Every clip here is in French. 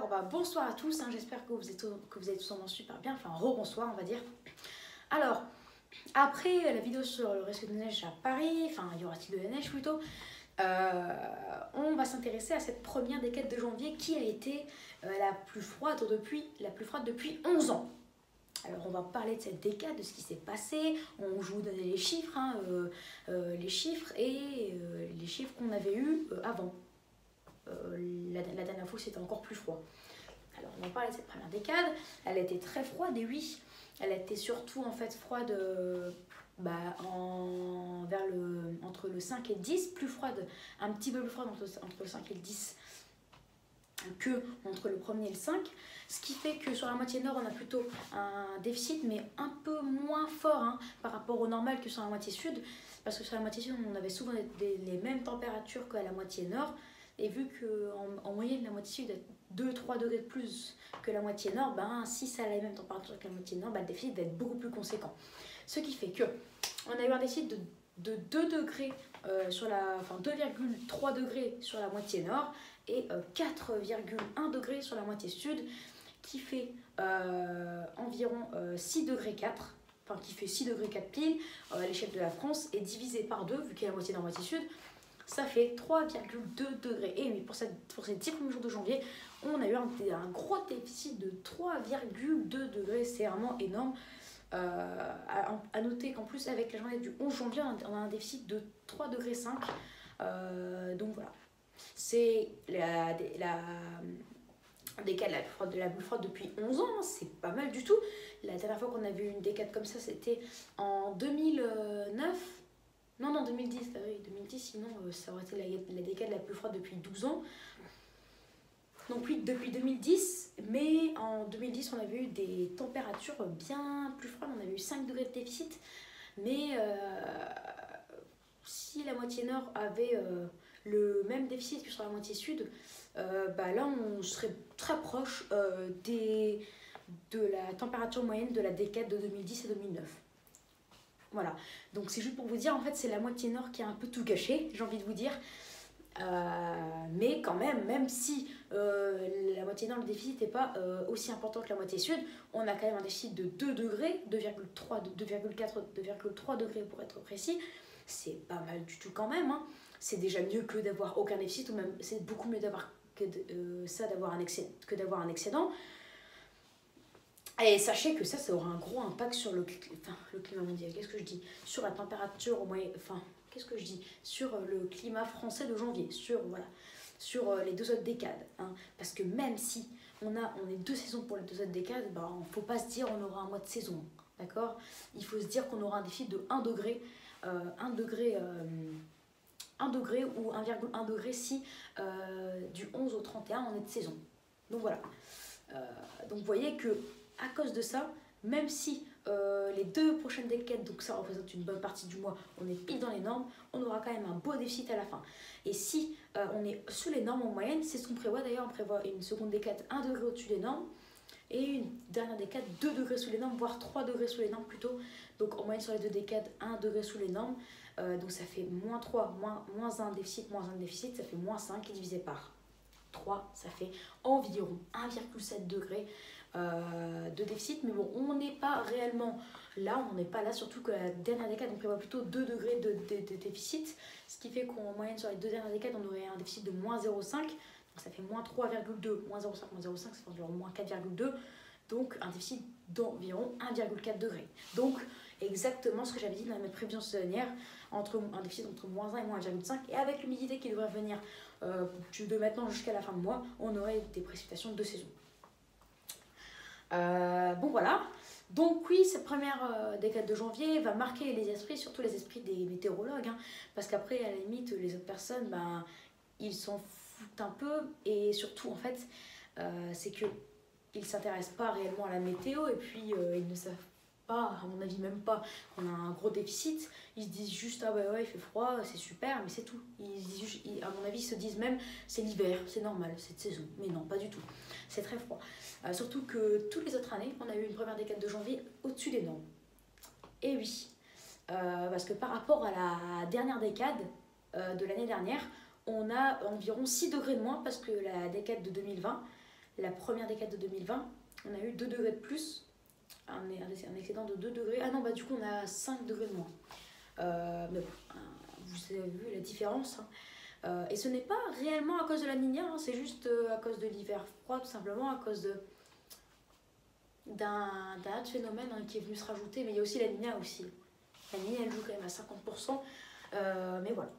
Alors bonsoir à tous, j'espère que vous êtes tous en super bien, enfin rebonsoir on va dire. Alors, après la vidéo sur le risque de neige à Paris, enfin y aura-t-il de la neige plutôt, on va s'intéresser à cette première décade de janvier qui a été la plus froide depuis 11 ans. Alors on va parler de cette décade, de ce qui s'est passé, je vous donne les chiffres, les chiffres et les chiffres qu'on avait eu avant. La dernière fois c'était encore plus froid. Alors on va parler de cette première décade, elle a été très froide et oui, elle a été surtout en fait froide entre le 5 et le 10, plus froide, un petit peu plus froide entre le 5 et le 10 que entre le 1er et le 5, ce qui fait que sur la moitié nord on a plutôt un déficit mais un peu moins fort par rapport au normal que sur la moitié sud, parce que sur la moitié sud on avait souvent les mêmes températures qu'à la moitié nord, et vu qu'en moyenne la moitié sud est 2-3 degrés de plus que la moitié nord, si ça a la même température que la moitié nord, le déficit va être beaucoup plus conséquent. Ce qui fait que on a eu un déficit de 2 degrés 2,3 degrés sur la moitié nord et 4,1 degrés sur la moitié sud, qui fait environ 6 degrés 4, enfin qui fait 6 degrés 4 piles à l'échelle de la France, et divisé par 2, vu qu'il y a la moitié nord, moitié sud, ça fait 3,2 degrés. Et oui, pour ces 10 premiers jours de janvier, on a eu un gros déficit de 3,2 degrés, c'est vraiment énorme. À noter qu'en plus, avec la journée du 11 janvier, on a un déficit de 3,5 degrés. Donc voilà, c'est la décade la plus froide depuis 11 ans, c'est pas mal du tout. La dernière fois qu'on a vu une décade comme ça, c'était en 2009. Non, 2010, oui, 2010, sinon ça aurait été la décade la plus froide depuis 12 ans. Donc oui, depuis 2010, mais en 2010, on avait eu des températures bien plus froides, on avait eu 5 degrés de déficit, mais si la moitié nord avait le même déficit que sur la moitié sud, là on serait très proche de la température moyenne de la décade de 2010 et 2009. Voilà, donc c'est juste pour vous dire, en fait c'est la moitié nord qui a un peu tout gâché, j'ai envie de vous dire. Mais quand même si la moitié nord, le déficit n'est pas aussi important que la moitié sud, on a quand même un déficit de 2 degrés, 2,3 degrés pour être précis. C'est pas mal du tout quand même, c'est déjà mieux que d'avoir aucun déficit, ou même c'est beaucoup mieux d'avoir d'avoir un excédent. Et sachez que ça aura un gros impact sur le climat mondial. Qu'est-ce que je dis? Sur la température au moyen. Qu'est-ce que je dis? Sur le climat français de janvier. Sur les 2 autres décades. Parce que même si on est 2 saisons pour les 2 autres décades, il ne faut pas se dire on aura un mois de saison. D'accord? Il faut se dire qu'on aura un déficit de 1 degré. 1 degré ou 1,1 degré si du 11 au 31 on est de saison. Donc voilà. Donc vous voyez que à cause de ça, même si les 2 prochaines décades, donc ça représente une bonne partie du mois, on est pile dans les normes, on aura quand même un beau déficit à la fin. Et si on est sous les normes en moyenne, c'est ce qu'on prévoit d'ailleurs, on prévoit une seconde décade 1 degré au-dessus des normes, et une dernière décade 2 degrés sous les normes, voire 3 degrés sous les normes plutôt. Donc en moyenne sur les 2 décades, 1 degré sous les normes, donc ça fait moins 3, moins 1 déficit, ça fait moins 5 divisé par 3, ça fait environ 1,7 degré de déficit. Mais bon, on n'est pas réellement là, surtout que la dernière décade on prévoit plutôt 2 degrés de déficit, ce qui fait qu'en moyenne sur les 2 dernières décades on aurait un déficit de moins 0,5, donc ça fait moins 3,2, moins 0,5, ça fait environ moins 4,2, donc un déficit d'environ 1,4 degré. Donc exactement ce que j'avais dit dans mes prévisions saisonnières, un déficit entre moins 1 et moins 1,5, et avec l'humidité qui devrait venir de maintenant jusqu'à la fin de mois, on aurait des précipitations de saison. Bon voilà, donc oui, cette première décade de janvier va marquer les esprits, surtout les esprits des météorologues, parce qu'après à la limite les autres personnes, ils s'en foutent un peu, et surtout en fait c'est que ils s'intéressent pas réellement à la météo, et puis ils ne savent pas, à mon avis même pas, qu'on a un gros déficit. Ils se disent juste il fait froid, c'est super, mais c'est tout. À mon avis ils se disent même c'est l'hiver, c'est normal, cette saison. Mais non, pas du tout, c'est très froid. Surtout que toutes les autres années on a eu une première décade de janvier au-dessus des normes. Et oui, parce que par rapport à la dernière décade de l'année dernière, on a environ 6 degrés de moins, parce que la décade de 2020 la première décade de 2020, on a eu 2 degrés de plus, un excédent de 2 degrés. Ah non, bah du coup on a 5 degrés de moins. Mais bon, vous avez vu la différence. Et ce n'est pas réellement à cause de la Niña, hein, c'est juste à cause de l'hiver froid, tout simplement, à cause d'un autre phénomène qui est venu se rajouter. Mais il y a aussi la Niña aussi. La Niña, elle joue quand même à 50%. Mais voilà.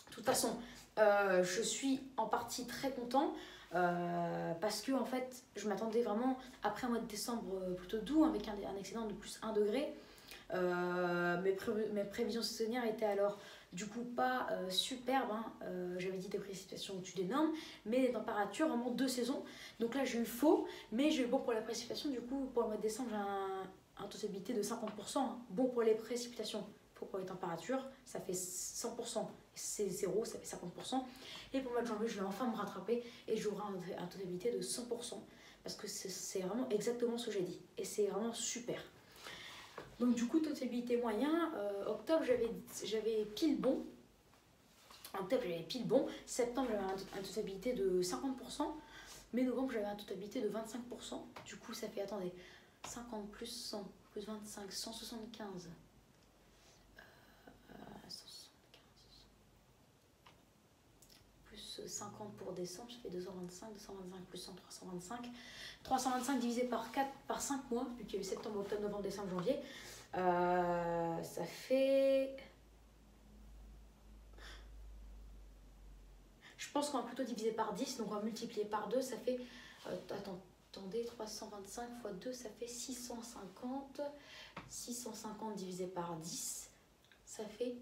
De toute façon, je suis en partie très content. Parce que en fait, je m'attendais vraiment, après un mois de décembre plutôt doux, avec un excédent de plus 1 degré. Mes prévisions saisonnières étaient alors du coup pas superbes, hein. J'avais dit des précipitations au-dessus des normes, mais des températures vraiment de saison. Donc là j'ai eu faux, mais j'ai eu bon pour la précipitation. Du coup pour le mois de décembre j'ai un taux d'humidité de 50%, hein. Bon pour les précipitations, pour les températures ça fait 100%, c'est 0, ça fait 50%. Et pour le mois de janvier je vais enfin me rattraper et j'aurai un taux d'humidité de 100%, parce que c'est vraiment exactement ce que j'ai dit et c'est vraiment super. Donc du coup, taux d'humidité moyen, octobre j'avais pile bon. En octobre j'avais pile bon. Septembre j'avais un taux d'humidité de 50%. Mais novembre j'avais un taux d'humidité de 25%. Du coup ça fait, attendez, 50 plus 100 plus 25, 175. 175. Plus 50 pour décembre, ça fait 225. 225 plus 100, 325. 325 divisé par 4, par 5 mois, vu qu'il y a eu septembre, octobre, novembre, décembre, janvier. Ça fait... Je pense qu'on va plutôt diviser par 10, donc on va multiplier par 2, ça fait... attendez, 325 fois 2, ça fait 650. 650 divisé par 10, ça fait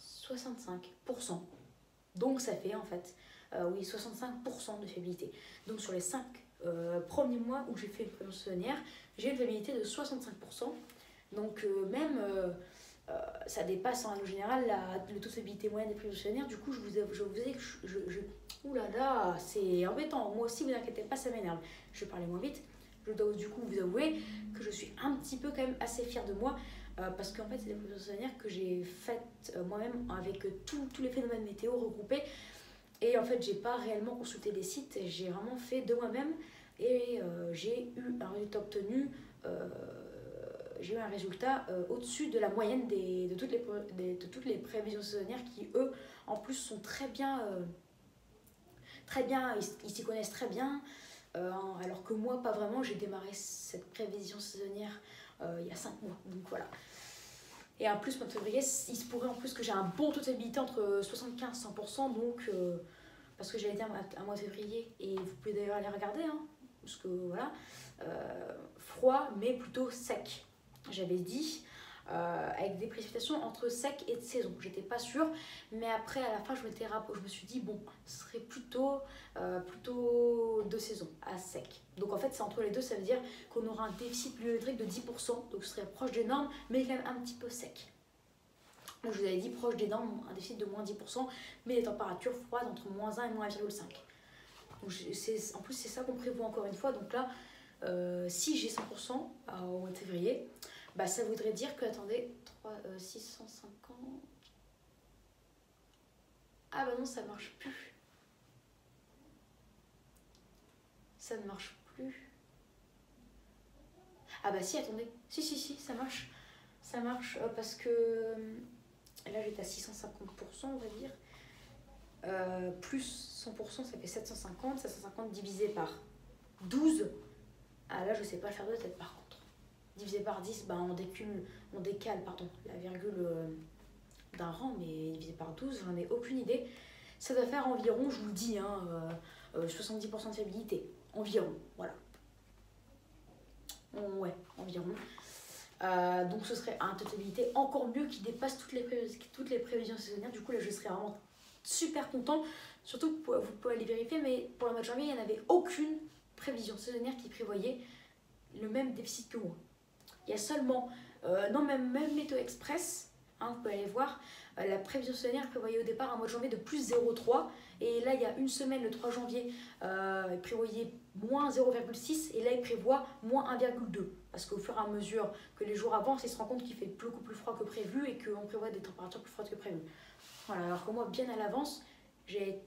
65%. Donc ça fait en fait, oui, 65% de fiabilité. Donc sur les 5 premiers mois où j'ai fait une prévision saisonnière, j'ai une fiabilité de 65%. Donc même ça dépasse en règle générale le taux de fiabilité moyenne des prévisions saisonnières. Du coup, je vous ai ouh là là, c'est embêtant. Moi aussi, vous inquiétez pas, ça m'énerve. Je vais parler moins vite. Je dois du coup vous avouer que je suis un petit peu quand même assez fière de moi. Parce qu'en fait, c'est des prévisions saisonnières que j'ai faites moi-même avec tous les phénomènes météo regroupés. Et en fait, j'ai pas réellement consulté des sites, j'ai vraiment fait de moi-même. Et j'ai eu un résultat obtenu, j'ai eu un résultat au-dessus de la moyenne de toutes les prévisions saisonnières qui, eux, en plus, sont très bien, ils s'y connaissent très bien. Alors que moi, pas vraiment, j'ai démarré cette prévision saisonnière il y a 5 mois. Donc voilà. Et en plus, mois de février, il se pourrait en plus que j'ai un bon taux d'humidité entre 75 et 100%. Donc, parce que j'allais dire un mois de février, et vous pouvez d'ailleurs aller regarder, hein, parce que voilà, froid, mais plutôt sec. J'avais dit, avec des précipitations entre sec et de saison. J'étais pas sûre, mais après, à la fin, je me suis dit, bon, ce serait plutôt de saison, à sec. Donc en fait, c'est entre les deux, ça veut dire qu'on aura un déficit pluviométrique de 10%, donc ce serait proche des normes, mais quand même un petit peu sec. Donc je vous avais dit proche des normes, un déficit de moins 10%, mais les températures froides entre moins 1 et moins 1,5. Donc en plus, c'est ça qu'on prévoit encore une fois. Donc là, si j'ai 100% au mois de février, bah, ça voudrait dire que, attendez, 650... Ah bah non, ça marche plus. Ça ne marche plus. Ah bah si, attendez. Si, ça marche. Ça marche parce que là, j'étais à 650%, on va dire. Plus 100%, ça fait 750. 750 divisé par 12. Ah là, je sais pas le faire de tête par contre. Divisé par 10, bah, on décale la virgule d'un rang, mais divisé par 12, j'en ai aucune idée. Ça doit faire environ, je vous le dis, 70% de fiabilité. Environ, voilà. Ouais, environ. Donc ce serait un taux de fiabilité encore mieux qui dépasse toutes les prévisions saisonnières. Du coup, là, je serais vraiment super content. Surtout que vous pouvez aller vérifier, mais pour le mois de janvier, il n'y en avait aucune prévision saisonnière qui prévoyait le même déficit que moi. Il y a seulement, même Météo Express, hein, vous pouvez aller voir, la prévision saisonnière prévoyait au départ un mois de janvier de plus 0,3, et là il y a une semaine, le 3 janvier, il prévoyait moins 0,6, et là il prévoit moins 1,2, parce qu'au fur et à mesure que les jours avancent, il se rend compte qu'il fait beaucoup plus froid que prévu et qu'on prévoit des températures plus froides que prévu. Voilà, alors que moi, bien à l'avance, j'ai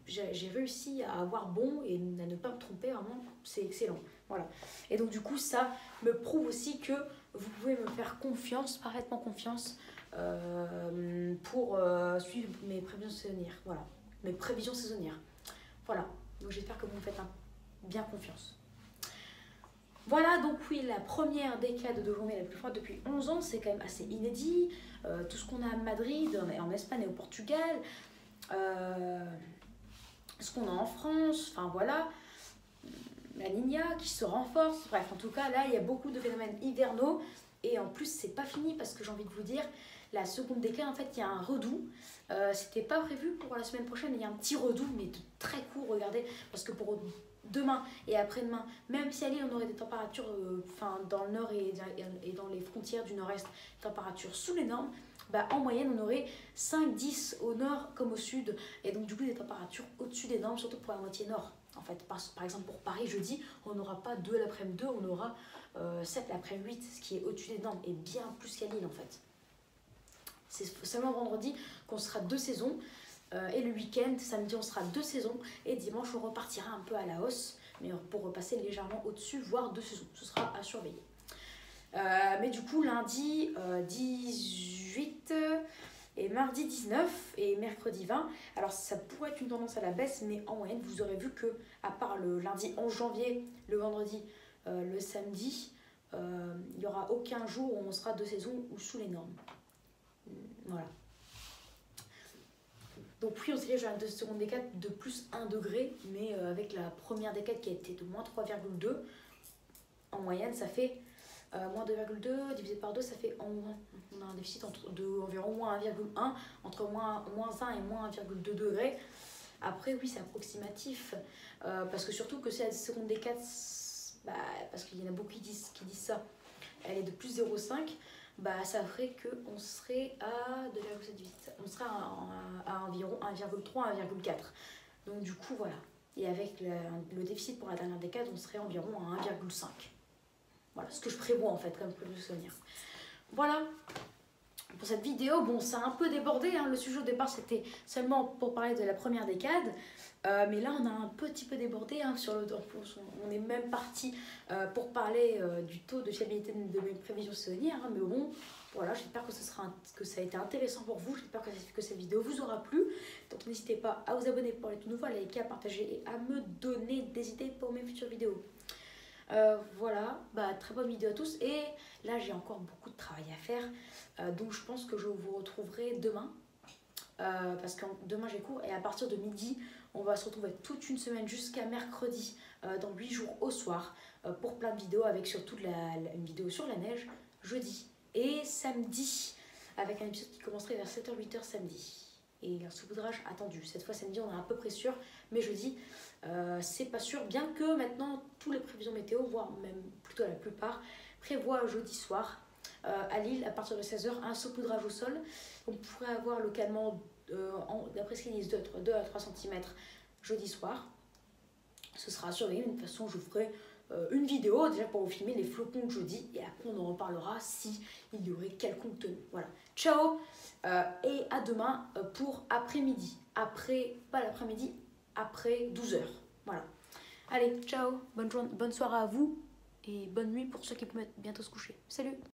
j'ai réussi à avoir bon et à ne pas me tromper, vraiment, c'est excellent. Voilà. Et donc du coup, ça me prouve aussi que vous pouvez me faire confiance, parfaitement confiance, pour suivre mes prévisions saisonnières. Voilà, mes prévisions saisonnières. Voilà, donc j'espère que vous me faites bien confiance. Voilà, donc oui, la première décade de journée la plus froide depuis 11 ans, c'est quand même assez inédit. Tout ce qu'on a à Madrid, en Espagne et au Portugal, ce qu'on a en France, enfin voilà, la Niña qui se renforce. Bref, en tout cas, là, il y a beaucoup de phénomènes hivernaux. Et en plus, c'est pas fini parce que j'ai envie de vous dire, la seconde décade, en fait, il y a un redout. C'était pas prévu pour la semaine prochaine, mais il y a un petit redout, mais de très court, regardez, parce que pour demain et après-demain, même si à Lille, on aurait des températures, dans le nord et dans les frontières du nord-est, températures sous les normes, bah, en moyenne, on aurait 5-10 au nord comme au sud, et donc du coup, des températures au-dessus des normes, surtout pour la moitié nord. En fait, par exemple, pour Paris, jeudi, on n'aura pas 2 l'après-midi 2, on aura 7 l'après-midi 8, ce qui est au-dessus des normes, et bien plus qu'à Lille, en fait. C'est seulement vendredi qu'on sera 2 saisons, et le week-end, samedi, on sera 2 saisons, et dimanche, on repartira un peu à la hausse, mais pour repasser légèrement au-dessus, voire 2 saisons. Ce sera à surveiller. Mais du coup, lundi 18 et mardi 19 et mercredi 20, alors ça pourrait être une tendance à la baisse, mais en moyenne, vous aurez vu que, à part le lundi 11 janvier, le vendredi, le samedi, il n'y aura aucun jour où on sera 2 saisons ou sous les normes. Voilà. Donc oui, on se dirige vers la seconde décade de plus 1 degré, mais avec la première décade qui a été de moins 3,2, en moyenne, ça fait moins 2,2 divisé par 2, ça fait on a un déficit d'environ moins 1,1, entre moins 1 et moins 1,2 degrés. Après, oui, c'est approximatif, parce que surtout que c'est la seconde décade, parce qu'il y en a beaucoup qui disent ça, elle est de plus 0,5, ça ferait qu'on serait à 2,7, on serait à environ 1,3, 1,4. Donc du coup, voilà. Et avec le déficit pour la dernière décade, on serait environ à 1,5. Voilà, ce que je prévois en fait, comme prévu souvenir. Voilà, pour cette vidéo, bon, ça a un peu débordé, hein. Le sujet au départ, c'était seulement pour parler de la première décade. Mais là, on a un petit peu débordé, hein, on est même parti pour parler du taux de fiabilité de mes prévisions saisonnières. Hein, mais bon, voilà, j'espère que ça a été intéressant pour vous. J'espère que cette vidéo vous aura plu. Donc n'hésitez pas à vous abonner pour les tout nouveaux, à liker, à partager et à me donner des idées pour mes futures vidéos. Voilà, très bonne vidéo à tous. Et là, j'ai encore beaucoup de travail à faire. Donc je pense que je vous retrouverai demain. Parce que demain j'ai cours et à partir de midi on va se retrouver toute une semaine jusqu'à mercredi dans 8 jours au soir pour plein de vidéos, avec surtout une vidéo sur la neige jeudi et samedi avec un épisode qui commencerait vers 7h 8h samedi et un saupoudrage attendu. Cette fois samedi on est à peu près sûr, mais jeudi c'est pas sûr, bien que maintenant tous les prévisions météo, voire même plutôt la plupart, prévoient jeudi soir à Lille à partir de 16h un saupoudrage au sol. On pourrait avoir localement, d'après ce qu'ils disent, 2 à 3 cm jeudi soir. Ce sera surveillé, mais de toute façon je vous ferai une vidéo déjà pour vous filmer les flocons de jeudi, et après on en reparlera si il y aurait quelconque tenue. Voilà, ciao et à demain pour après-midi. Pas l'après-midi, après 12h. Voilà. Allez, ciao, bonne soirée à vous et bonne nuit pour ceux qui vont bientôt se coucher. Salut!